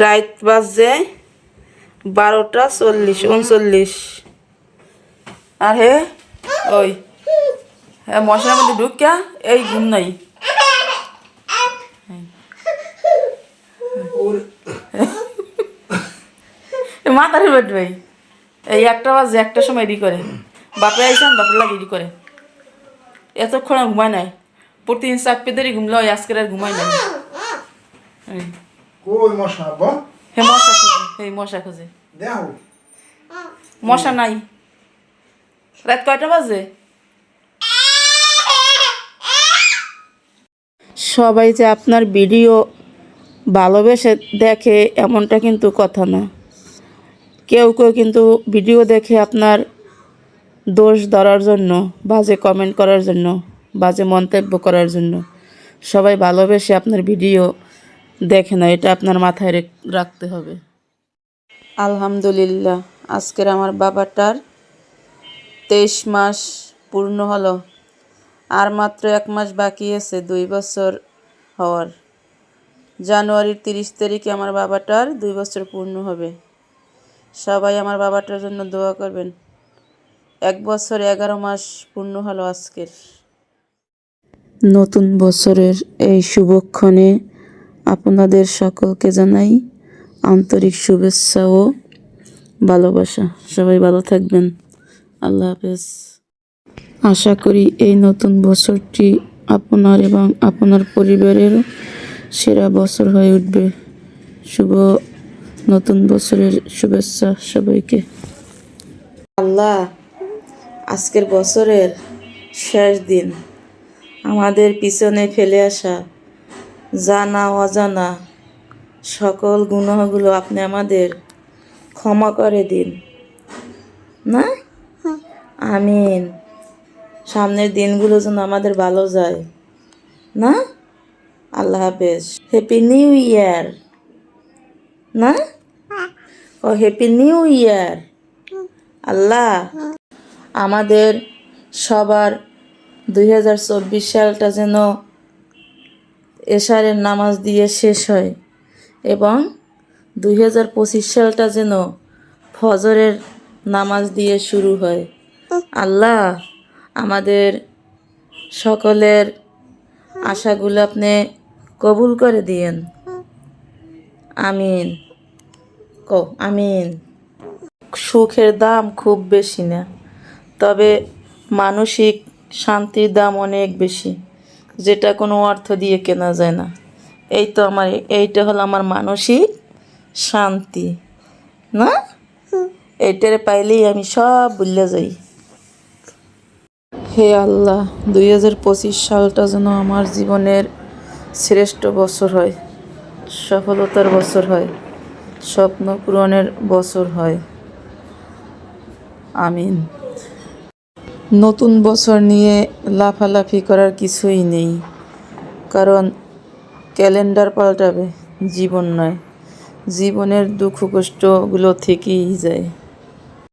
রাত বাজে 12:39। আর হে ওই হ্যাঁ মশার মধ্যে ঢুকিয়া এই ঘুম নাই। মাথার বেট ভাই এই 1টা বাজে 1টার সময় এডি করে বাপে আইসান বাপের লাগে এডি করে এতক্ষণ ঘুমায় নাই। প্রতিদিন চাপে দেরি ঘুমলে ওই আজকের আর ঘুমায় নাই। কই মশা আব্বা? হে মশা খোঁজে, হে মশা খোঁজে। দেখো মশা নাই। রাত কয়টা বাজে? সবাই যে আপনার ভিডিও ভালোবেসে দেখে এমনটা কিন্তু কথা না। কেউ কেউ কিন্তু ভিডিও দেখে আপনার দোষ ধরার জন্য, বাজে কমেন্ট করার জন্য, বাজে মন্তব্য করার জন্য। সবাই ভালোবেসে আপনার ভিডিও দেখে না, এটা আপনার মাথায় রাখতে হবে। আলহামদুলিল্লাহ, আজকের আমার বাবাটার 23 মাস পূর্ণ হলো। আর মাত্র 1 মাস বাকি আছে 2 বছর হওয়ার। জানুয়ারির 30 তারিখে আমার বাবাটার 2 বছর পূর্ণ হবে। সবাই আমার বাবাটার জন্য দোয়া করবেন। 1 বছর 11 মাস পূর্ণ হলো আজকের। নতুন বছরের এই শুভক্ষণে আপনাদের সকলকে জানাই আন্তরিক শুভেচ্ছা ও ভালোবাসা। সবাই ভালো থাকবেন। আল্লাহ হাফেজ। আশা করি এই নতুন বছরটি আপনার এবং আপনার পরিবারের সেরা বছর হয়ে উঠবে। শুভ নতুন বছরের শুভেচ্ছা সবাইকে। আল্লাহ, আজকের বছরের শেষ দিন, আমাদের পিছনে ফেলে আসা জানা অজানা সকল গুনাহগুলো আপনি আমাদের ক্ষমা করে দিন না। আমিন। সামনের দিনগুলো যেন আমাদের ভালো যায় না। আল্লাহ হাফেজ। হ্যাপি নিউ ইয়ার না, ও হ্যাপি নিউ ইয়ার। আল্লাহ, আমাদের সবার 2024 সালটা যেন এশারের নামাজ দিয়ে শেষ হয় এবং 2025 সালটা যেন ফজরের নামাজ দিয়ে শুরু হয়। আল্লাহ, আমাদের সকলের আশাগুলো আপনি কবুল করে দিয়েন। আমিন। আমিন। সুখের দাম খুব বেশি না, তবে মানসিক শান্তির দাম অনেক বেশি, যেটা কোনো অর্থ দিয়ে কেনা যায় না। এইটা হলো আমার মানসিক শান্তি না। এইটারে পাইলেই আমি সব ভুলে যাই। হে আল্লাহ, 2025 সালটা যেন আমার জীবনের শ্রেষ্ঠ বছর হয়, সফলতার বছর হয়, স্বপ্ন পূরণের বছর হয়। আমিন। নতুন বছর নিয়ে লাফালাফি করার কিছুই নেই, কারণ ক্যালেন্ডার পাল্টাবে, জীবন নয়। জীবনের দুঃখ কষ্টগুলো থেকেই যায়।